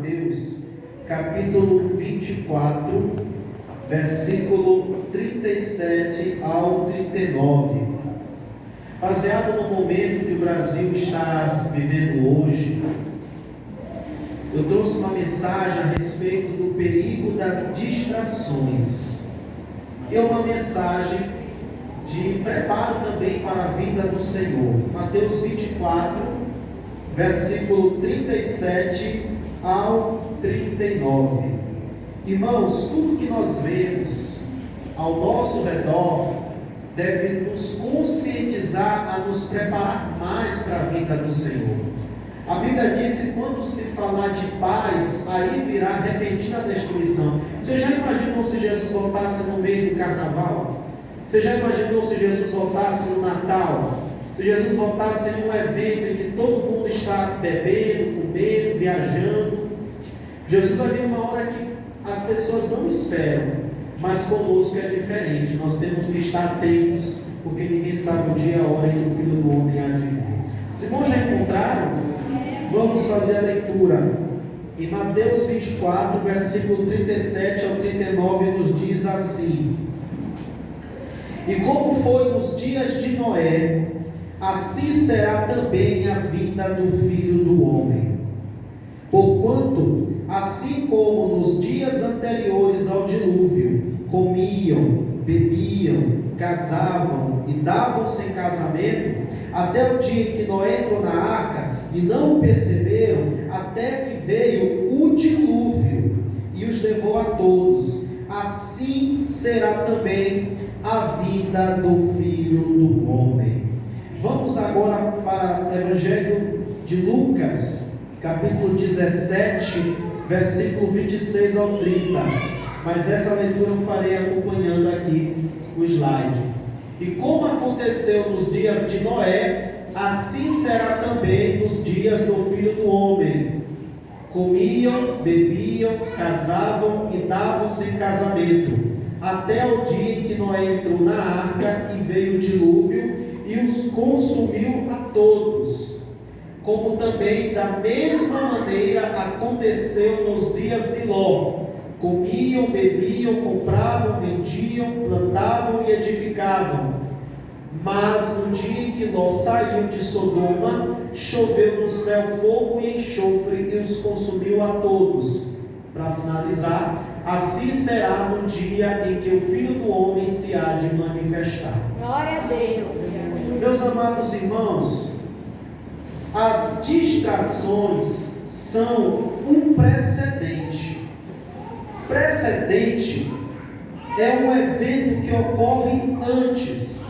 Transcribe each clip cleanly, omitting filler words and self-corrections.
Mateus, capítulo 24, versículo 37 ao 39. Baseado no momento que o Brasil está vivendo hoje, eu trouxe uma mensagem a respeito do perigo das distrações. É uma mensagem de preparo também para a vida do Senhor. Mateus 24, versículo 37 ao 39. Irmãos, tudo que nós vemos ao nosso redor deve nos conscientizar a nos preparar mais para a vida do Senhor. A Bíblia diz que quando se falar de paz, aí virá repentina destruição. Você já imaginou se Jesus voltasse no mês do carnaval? Você já imaginou se Jesus voltasse no Natal? Se Jesus voltasse em um evento em que todo mundo está bebendo, comendo, viajando? Jesus vai vir uma hora que as pessoas não esperam, mas conosco é diferente. Nós temos que estar atentos, porque ninguém sabe o dia e a hora em que o Filho do Homem há de vir. Os irmãos já encontraram? Vamos fazer a leitura. Em Mateus 24, versículo 37 ao 39, nos diz assim: E como foi nos dias de Noé, assim será também a vinda do Filho do Homem. Porquanto, assim como nos dias anteriores ao dilúvio, comiam, bebiam, casavam e davam-se em casamento, até o dia em que Noé entrou na arca, e não o perceberam, até que veio o dilúvio e os levou a todos. Assim será também a vinda do Filho do Homem. Vamos agora para o Evangelho de Lucas, capítulo 17, versículo 26 ao 30. Mas essa leitura eu farei acompanhando aqui o slide. E como aconteceu nos dias de Noé, assim será também nos dias do Filho do Homem. Comiam, bebiam, casavam e davam-se em casamento, até o dia em que Noé entrou na arca e veio o dilúvio e os consumiu a todos. Como também da mesma maneira aconteceu nos dias de Ló. Comiam, bebiam, compravam, vendiam, plantavam e edificavam. Mas no dia em que Ló saiu de Sodoma, choveu no céu fogo e enxofre e os consumiu a todos. Para finalizar, assim será no dia em que o Filho do Homem se há de manifestar. Glória a Deus. Meus amados irmãos, as distrações são um precedente. Precedente é um evento que ocorre antes.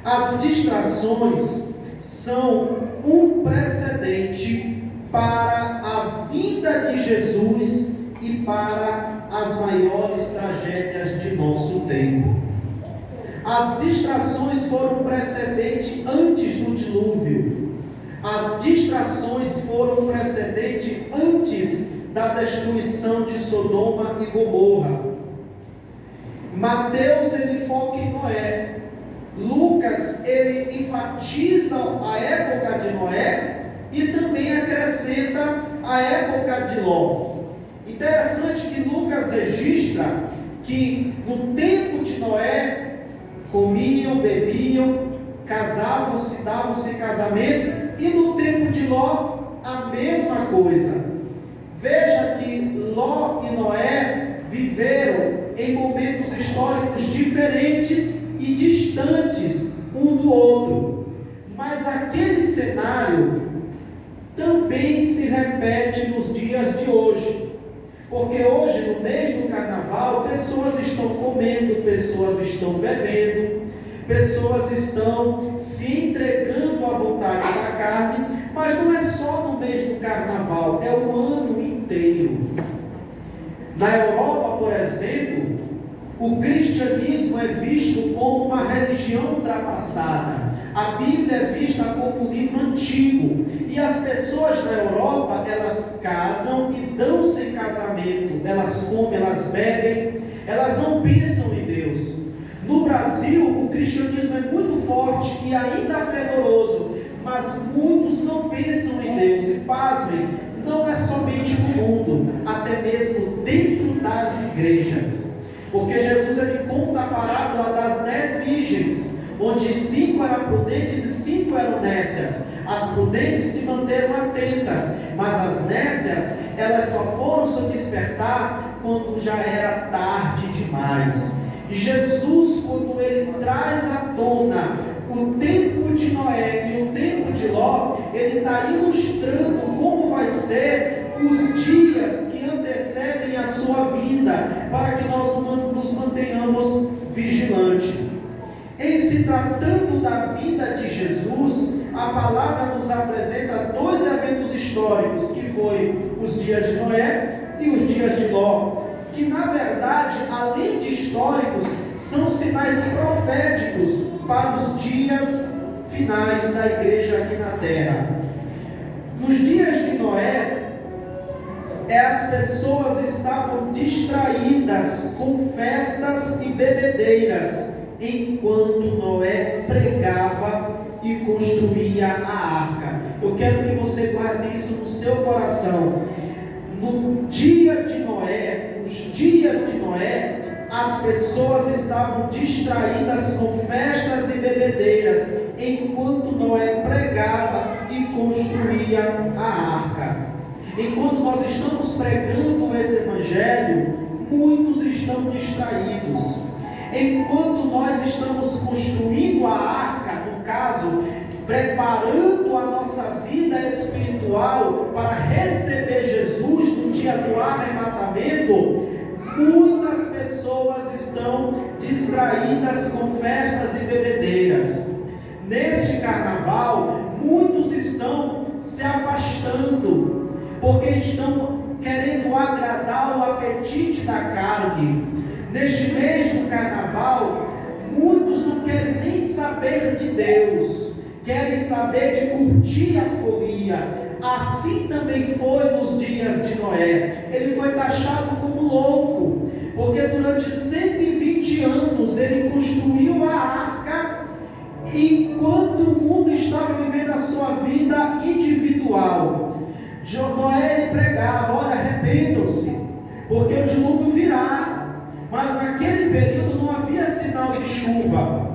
As distrações são um precedente para a vinda de Jesus e para as maiores tragédias de nosso tempo. As distrações foram precedente antes do dilúvio. As distrações foram precedente antes da destruição de Sodoma e Gomorra. Mateus ele foca em Noé. Lucas ele enfatiza a época de Noé e também acrescenta a época de Ló. Interessante que Lucas registra que no tempo de Noé comiam, bebiam, casavam-se, davam-se em casamento, e no tempo de Ló a mesma coisa. Veja que Ló e Noé viveram em momentos históricos diferentes e distantes um do outro, mas aquele cenário também se repete nos dias de hoje, porque hoje, no mês do carnaval, pessoas estão comendo, pessoas estão bebendo, pessoas estão se entregando à vontade da carne, mas não é só no mês do carnaval, é o ano inteiro. Na Europa, por exemplo, o cristianismo é visto como uma religião ultrapassada. A Bíblia é vista como um livro antigo. E as pessoas na Europa, elas casam e dão-se em casamento. Elas comem, elas bebem. Elas não pensam em Deus. No Brasil, o cristianismo é muito forte e ainda fervoroso. Mas muitos não pensam em Deus. E pasmem, não é somente no mundo. porque Jesus ele conta a parábola das 10 virgens, onde 5 eram prudentes e 5 eram nécias. As prudentes se manteram atentas, mas as nécias, elas só foram se despertar quando já era tarde demais. E Jesus, quando ele traz à tona o tempo de Noé e o tempo de Ló, ele está ilustrando como vai ser os dias que antecedem a sua vida, para que nós nos mantenhamos vigilantes. Em se tratando da vida de Jesus, a palavra nos apresenta 2 eventos históricos, que foi os dias de Noé e os dias de Ló, que na verdade, além de históricos, são sinais proféticos para os dias finais da igreja aqui na terra. Nos dias de Noé, as pessoas estavam distraídas com festas e bebedeiras, enquanto Noé pregava e construía a arca. Eu quero que você guarde isso no seu coração. No dia de Noé, nos dias de Noé, as pessoas estavam distraídas com festas e bebedeiras, enquanto Noé pregava e construía a arca. Enquanto nós estamos pregando esse evangelho, muitos estão distraídos. Enquanto nós estamos construindo a arca, no caso, preparando a nossa vida espiritual para receber Jesus no dia do arrebatamento, muitas pessoas estão distraídas com festas e bebedeiras. Neste carnaval, muitos estão se afastando, porque estão querendo agradar o apetite da carne. Neste mês do carnaval, muitos não querem nem saber de Deus, querem saber de curtir a folia. Assim também foi nos dias de Noé. Ele foi taxado como louco, porque durante 120 anos ele construiu a arca, enquanto o mundo estava vivendo a sua vida individual. Noé ele pregava: olha, arrependam-se, porque o dilúvio virá. Mas naquele período não havia sinal de chuva,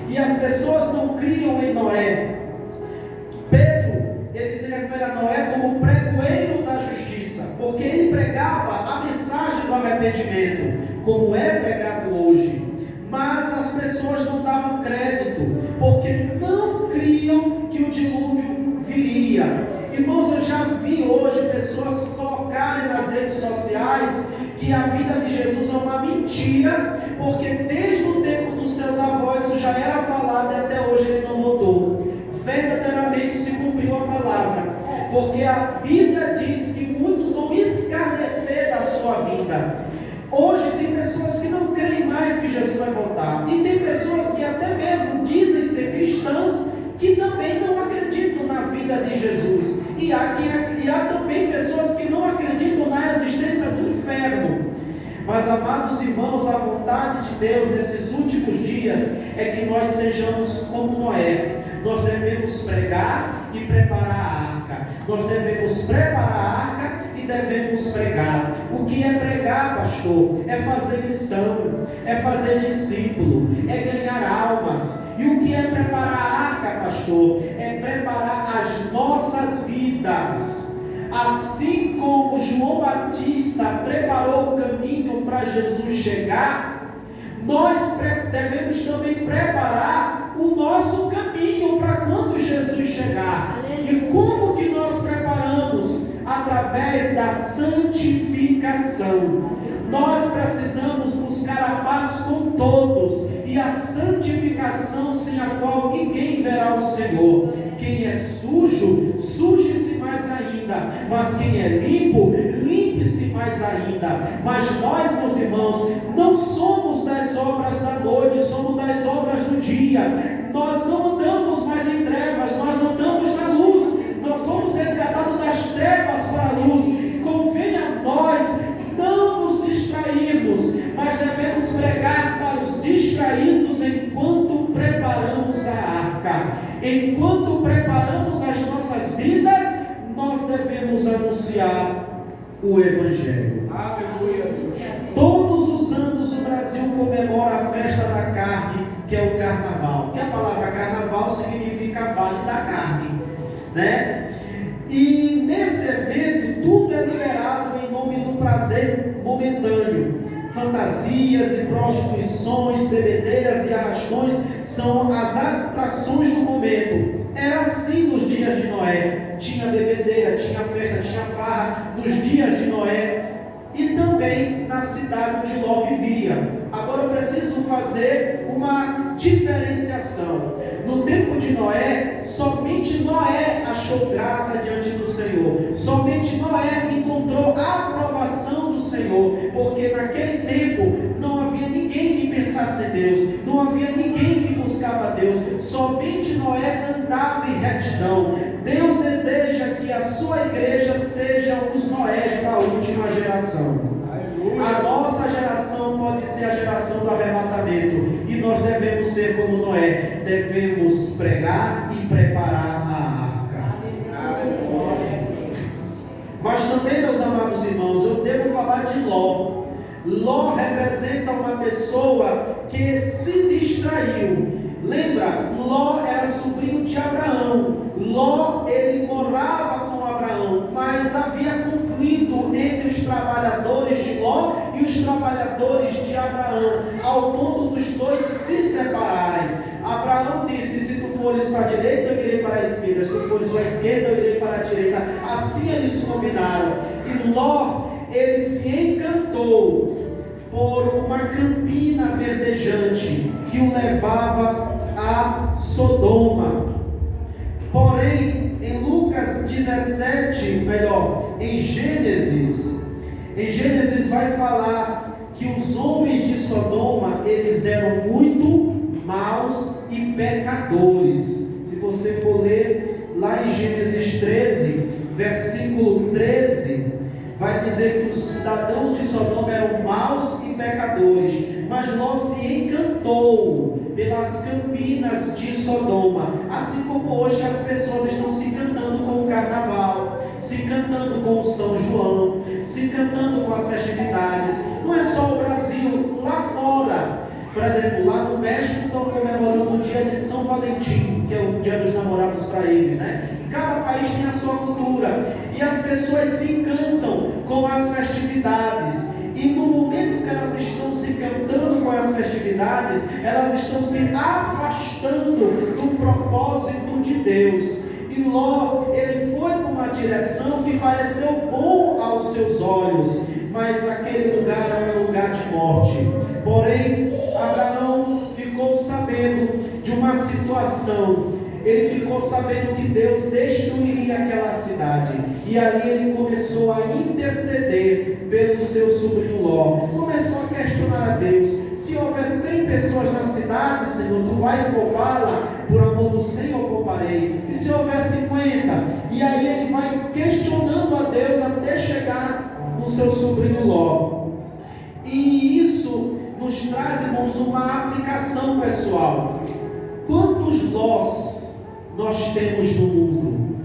e as pessoas não criam em Noé. Pedro, ele se refere a Noé como pregoeiro da justiça, porque ele pregava a mensagem do arrependimento, como é pregado hoje. Mas as pessoas não davam crédito, porque não criam que o dilúvio viria. Irmãos, eu já vi hoje pessoas colocarem nas redes sociais que a vida de Jesus é uma mentira, porque desde o tempo dos seus avós isso já era falado e até hoje ele não voltou. Verdadeiramente se cumpriu a palavra, porque a Bíblia diz que muitos vão escarnecer da sua vida. Hoje tem pessoas que não creem mais que Jesus vai voltar, e tem pessoas que até mesmo dizem ser cristãs, que também não acreditam na vida de Jesus, e há também pessoas que não acreditam na existência do inferno. Mas, amados irmãos, a vontade de Deus nesses últimos dias é que nós sejamos como Noé. Nós devemos pregar e preparar a arca. Nós devemos preparar a arca e devemos pregar. O que é pregar, pastor? É fazer missão, é fazer discípulo, é ganhar almas. E o que é preparar a arca, pastor? É preparar as nossas vidas. Assim como João Batista preparou o caminho para Jesus chegar, nós devemos também preparar o nosso caminho para quando Jesus chegar. E como que nós preparamos? Através da santificação. Nós precisamos buscar a paz com todos, e a santificação sem a qual ninguém verá o Senhor. Quem é sujo, suje-se mais ainda, mas quem é limpo, limpe-se mais ainda. Mas nós, meus irmãos, não somos das obras da noite, somos das obras do dia. Nós não andamos mais em trevas, nós andamos na luz. Nós somos resgatados das trevas para a luz. Convém a nós não nos distrairmos, mas devemos pregar para os distraídos enquanto preparamos a arca. Enquanto preparamos as nossas vidas, nós devemos anunciar o Evangelho. Aleluia. Todos os anos o Brasil comemora a festa da carne, que é o carnaval. Que a palavra carnaval significa vale da carne, né? E nesse evento tudo é liberado em nome do prazer momentâneo. Fantasias e prostituições, bebedeiras e arrastões são as atrações do momento. Era assim nos dias de Noé. Tinha bebedeira, tinha festa, tinha farra nos dias de Noé. E também na cidade onde Ló vivia. Agora eu preciso fazer uma diferenciação. No tempo de Noé, somente Noé achou graça diante do Senhor. Somente Noé encontrou a aprovação do Senhor. Porque naquele tempo não havia ninguém que pensasse em Deus. Não havia ninguém que buscava Deus. Somente Noé andava em retidão. Deus deseja que a sua igreja seja os Noés da última geração. A nossa geração pode ser a geração do arrebatamento. E nós devemos ser como Noé. Devemos pregar e preparar a arca. Mas também, meus amados irmãos, eu devo falar de Ló. Ló representa uma pessoa que se distraiu. Lembra? Ló era sobrinho de Abraão. Ló, ele morava com Abraão, mas havia conflito entre os trabalhadores de Ló e os trabalhadores de Abraão, ao ponto dos dois se separarem. Abraão disse: se tu fores para a direita, eu irei para a esquerda; se tu fores para a esquerda, eu irei para a direita. Assim eles combinaram. E Ló, ele se encantou por uma campina verdejante que o levava a Sodoma. Porém, em Lucas 17, em Gênesis vai falar que os homens de Sodoma, eles eram muito maus e pecadores. Se você for ler lá em Gênesis 13, versículo 13, vai dizer que os cidadãos de Sodoma eram maus e pecadores, mas Ló se encantou pelas campinas de Sodoma, assim como hoje as pessoas estão se encantando com o carnaval, se encantando com o São João, se encantando com as festividades. Não é só o Brasil, lá fora. Por exemplo, lá no México estão comemorando o dia de São Valentim, que é o dia dos namorados para eles, né? E cada país tem a sua cultura, e as pessoas se encantam com as festividades, e no momento que elas estão se encantando com as festividades, elas estão se afastando do propósito de Deus. E Ló, ele foi para uma direção que pareceu bom aos seus olhos, mas aquele lugar era um lugar de morte. Porém, Abraão ficou sabendo de uma situação. Ele ficou sabendo que Deus destruiria aquela cidade, e ali ele começou a interceder pelo seu sobrinho Ló. Começou a questionar a Deus: se houver 100 pessoas na cidade, Senhor, tu vais poupá-la? Por amor do 100 eu pouparei. E se houver 50? E aí ele vai questionando a Deus até chegar no seu sobrinho Ló. E isso nos traz, irmãos, uma aplicação pessoal. Quantos Lós nós temos no mundo?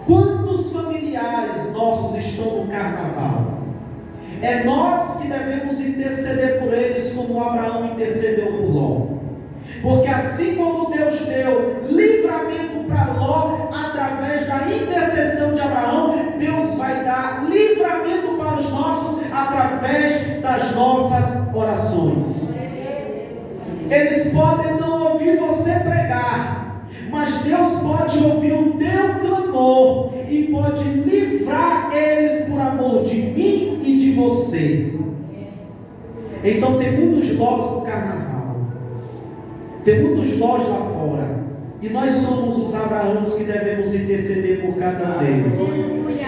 Quantos familiares nossos estão no carnaval? É nós que devemos interceder por eles, como Abraão intercedeu por Ló. Porque assim como Deus deu livramento para Ló através da intercessão de Abraão, Deus vai dar livramento para os nossos através das nossas orações. Eles podem não ouvir você pregar, mas Deus pode ouvir o teu clamor e pode livrar eles por amor de mim e de você. Então tem muitos Lós no carnaval, tem muitos Lós lá fora, e nós somos os Abraãos que devemos interceder por cada um deles.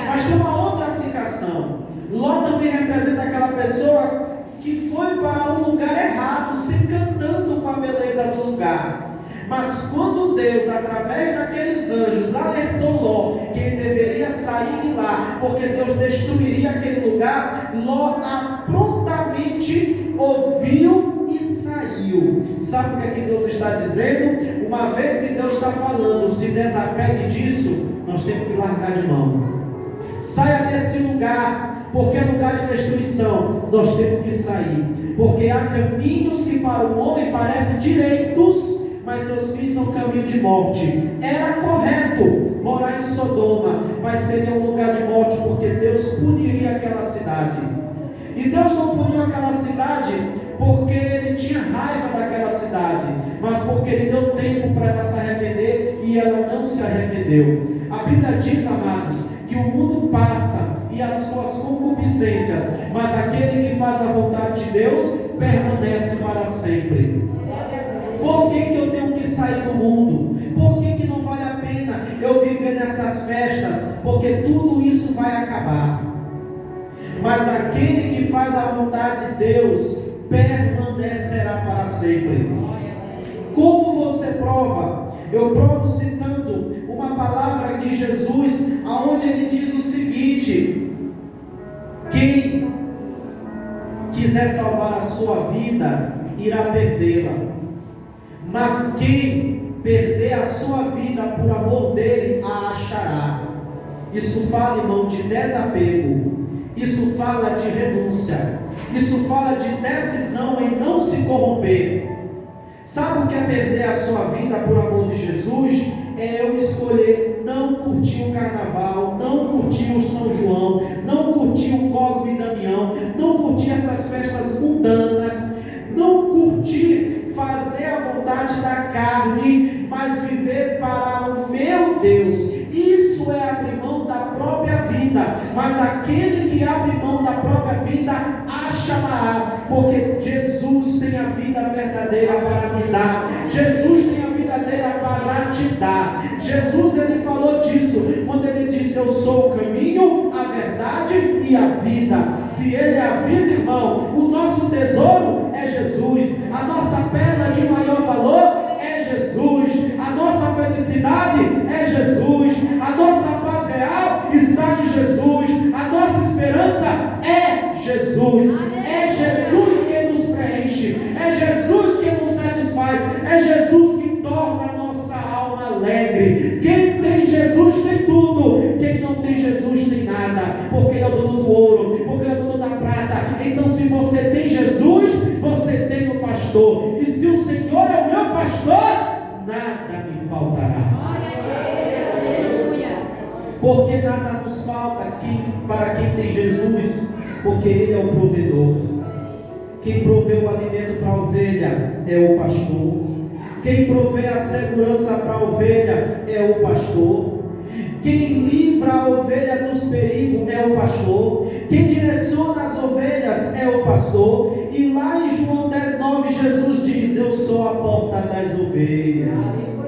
Mas tem uma outra aplicação. Ló também representa aquela pessoa que foi para um lugar errado, se encantando com a beleza do lugar. Mas quando Deus, através daqueles anjos, alertou Ló que ele deveria sair de lá, porque Deus destruiria aquele lugar, Ló prontamente ouviu e saiu. Sabe o que é que Deus está dizendo? Uma vez que Deus está falando, se desapegue disso, nós temos que largar de mão. saia desse lugar, porque é lugar de destruição. Nós temos que sair, porque há caminhos que para o homem parecem direitos, mas seus fins são caminho de morte. Era correto morar em Sodoma, mas seria um lugar de morte, porque Deus puniria aquela cidade. E Deus não puniu aquela cidade porque Ele tinha raiva daquela cidade, mas porque Ele deu tempo para ela se arrepender, e ela não se arrependeu. A Bíblia diz, amados, que o mundo passa e as suas concupiscências, mas aquele que faz a vontade de Deus permanece para sempre. Por que eu tenho que sair do mundo? Por que não vale a pena eu viver nessas festas? Porque tudo isso vai acabar. Mas aquele que faz a vontade de Deus permanecerá para sempre. Como você prova? Eu provo citando uma palavra de Jesus, aonde Ele diz o seguinte: quem quiser salvar a sua vida, irá perdê-la. Mas quem perder a sua vida por amor dele, a achará. Isso fala, irmão, de desapego. Isso fala de renúncia. Isso fala de decisão em não se corromper. Sabe o que é perder a sua vida por amor de Jesus? É eu escolher não curtir o carnaval, não curtir o São João, não curtir o Cosme e Damião, não curtir essas festas mundanas, não curtir fazer a vontade da carne, mas viver para o meu Deus. Isso é abrir mão da própria vida. Mas aquele que abre mão da própria vida, acha-la, porque Jesus tem a vida verdadeira para me dar. Jesus tem a vida verdadeira para te dar. Jesus, Ele falou disso quando Ele disse: eu sou o caminho, a verdade e a vida. Se Ele é a vida, irmão, o nosso tesouro é Jesus. A nossa perna de maior valor é Jesus. A nossa felicidade é Jesus. A nossa paz real está em Jesus. A nossa esperança é Jesus. É Jesus que nos preenche. É Jesus que nos satisfaz. É Jesus que torna a nossa alma alegre. Quem tem Jesus tem tudo. Quem não tem Jesus tem nada. Porque Ele é o dono do ouro, porque Ele é o dono da prata. Então, se você tem Jesus, você tem o pastor. E se o Senhor é o meu pastor, nada me faltará. Porque nada nos falta para quem tem Jesus, porque Ele é o provedor. Quem provê o alimento para a ovelha é o pastor. Quem provê a segurança para a ovelha é o pastor. Quem livra a ovelha dos perigos é o pastor. Quem direciona as ovelhas é o pastor. E lá em João 10:9 Jesus diz: eu sou a porta das ovelhas.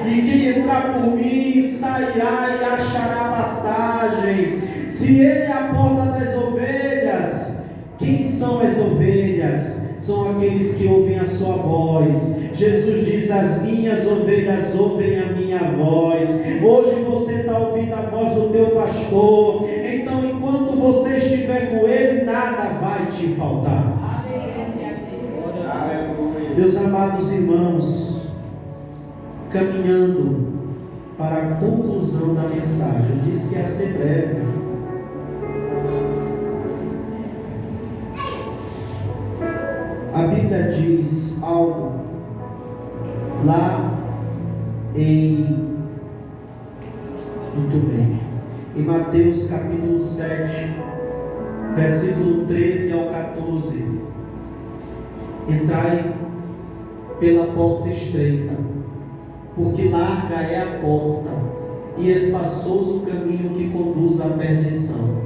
E quem entrar por mim sairá e achará pastagem. Se Ele é a porta das ovelhas, quem são as ovelhas? São aqueles que ouvem a sua voz. Jesus diz: as minhas ovelhas ouvem a minha voz. Hoje você está ouvindo a voz do teu pastor. Então, enquanto você estiver com Ele, nada vai te faltar. Meus amados irmãos, caminhando para a conclusão da mensagem, eu disse que ia ser breve. A Bíblia diz algo lá em Mateus capítulo 7, versículo 13 ao 14: entrai pela porta estreita, porque larga é a porta e espaçoso o caminho que conduz à perdição,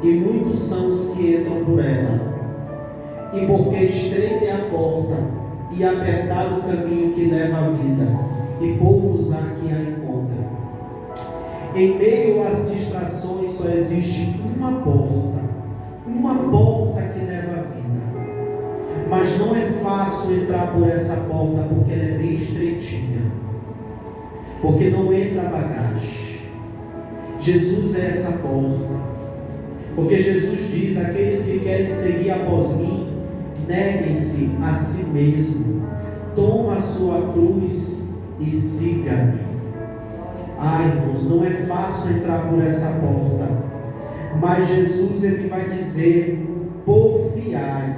e muitos são os que entram por ela. E porque estreita é a porta e apertado o caminho que leva à vida, e poucos há que a encontrem. Em meio às distrações só existe uma porta que leva à vida. Mas não é fácil entrar por essa porta, porque ela é bem estreitinha, porque não entra bagagem. Jesus é essa porta, porque Jesus diz: aqueles que querem seguir após mim, neguem-se a si mesmo, toma a sua cruz e siga-me. Ai, irmãos, não é fácil entrar por essa porta, Mas Jesus ele vai dizer: porfiai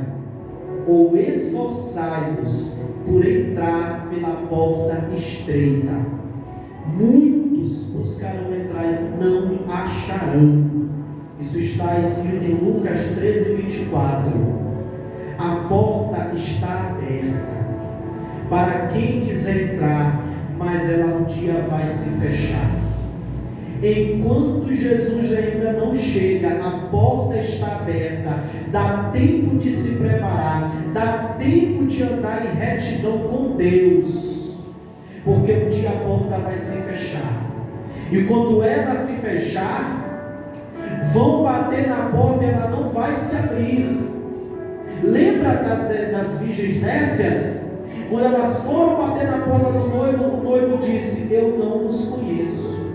ou esforçai-vos por entrar pela porta estreita. Muitos buscarão entrar e não acharão. Isso está escrito em Lucas 13:24. A porta está aberta para quem quiser entrar, mas ela um dia vai se fechar. Enquanto Jesus ainda não chega, a porta está aberta, dá tempo de se preparar, dá tempo de andar em retidão com Deus, porque um dia a porta vai se fechar, e quando ela se fechar, vão bater na porta e ela não vai se abrir. Lembra das virgens nécias? Quando elas foram bater na porta do noivo, o noivo disse: eu não vos conheço.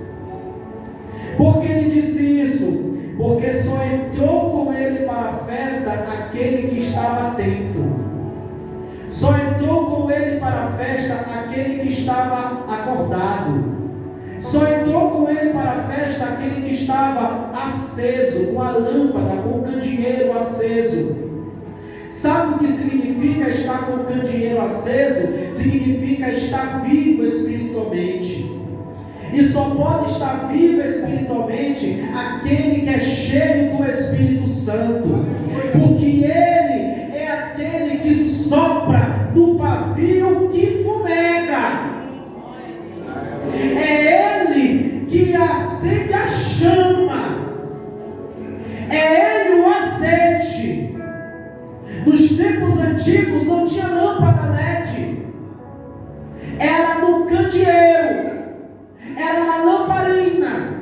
Por que ele disse isso? Porque só entrou com ele para a festa aquele que estava atento. Só entrou com ele para a festa aquele que estava acordado. Só entrou com ele para a festa aquele que estava aceso, com a lâmpada, com o candeeiro aceso. Sabe o que significa estar com o candeeiro aceso? Significa estar vivo espiritualmente. E só pode estar vivo espiritualmente aquele que é cheio do Espírito Santo, porque ele é aquele que sopra no pavio que fumega. É ele que acende a chama. É ele o azeite. Nos tempos antigos não tinha lâmpada LED. Era no candeeiro. Era na lamparina,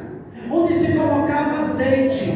onde se colocava azeite,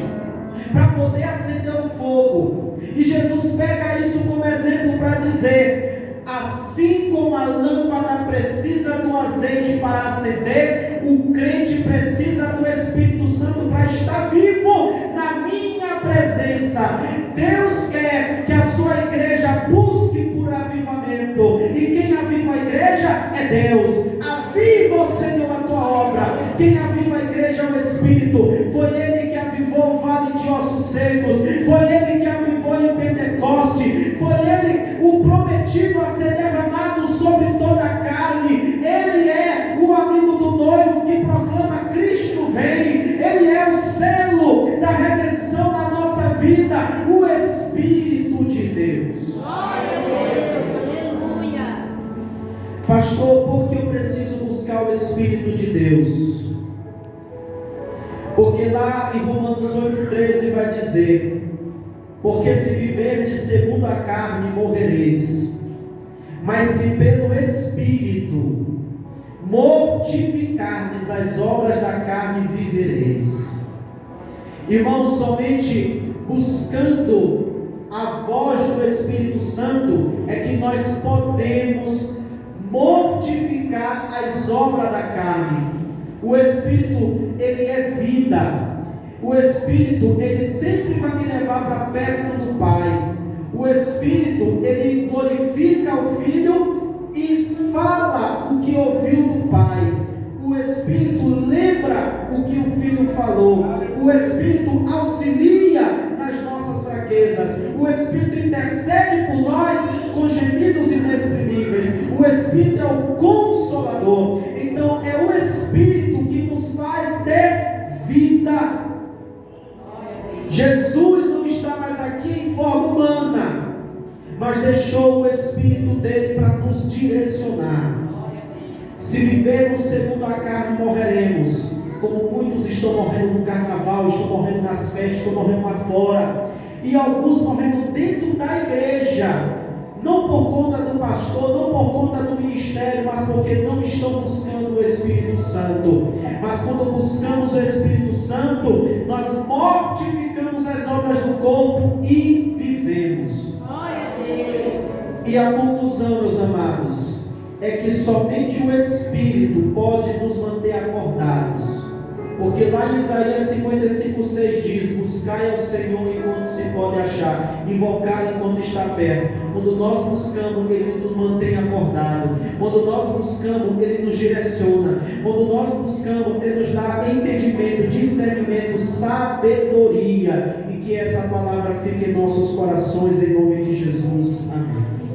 para poder acender o fogo. E Jesus pega isso como exemplo para dizer: assim como a lâmpada precisa do azeite para acender, o crente precisa do Espírito Santo para estar vivo na minha presença. Deus quer que a sua igreja busque por avivamento, e quem aviva a igreja é Deus. Aviva, Senhor, a tua obra. Quem aviva a igreja é o Espírito. Foi ele que avivou o vale de ossos secos, foi ele que avivou em Pentecoste, foi ele o prometido a ser derramado sobre toda a carne. Ele é o amigo do noivo que proclama: Cristo vem. Ele é o selo da redenção na nossa vida, o Espírito de Deus. Glória a Deus, aleluia. Pastor, por que eu preciso buscar o Espírito de Deus? Porque lá em Romanos 8,13 vai dizer: porque se viverdes segundo a carne, morrereis, mas se pelo Espírito mortificardes as obras da carne, vivereis. Irmãos, somente buscando a voz do Espírito Santo é que nós podemos mortificar as obras da carne. O Espírito, ele é vida. O Espírito, ele sempre vai me levar para perto do Pai. O Espírito, ele glorifica o Filho e fala o que ouviu do Pai. O Espírito lembra o que o Filho falou. O Espírito auxilia nas nossas fraquezas. O Espírito intercede por nós com gemidos inexprimíveis. O Espírito é o Consolador. Então é o Espírito que nos faz ter vida. Jesus não está mais aqui em forma humana, mas deixou o Espírito dele para nos direcionar. Se vivermos segundo a carne, morreremos, como muitos estão morrendo no carnaval, estão morrendo nas festas, estão morrendo lá fora, e alguns morrendo dentro da igreja, não por conta do pastor, não por conta do ministério, mas porque não estão buscando o Espírito Santo. Mas quando buscamos o Espírito Santo, nós mortificamos as obras do corpo e vivemos. Glória a Deus. E a conclusão, meus amados, é que somente o Espírito pode nos manter acordados. Porque lá em Isaías 55:6 diz: buscai ao Senhor enquanto se pode achar, invocar enquanto está perto. Quando nós buscamos, Ele nos mantém acordado. Quando nós buscamos, Ele nos direciona. Quando nós buscamos, Ele nos dá entendimento, discernimento, sabedoria. E que essa palavra fique em nossos corações, em nome de Jesus. Amém.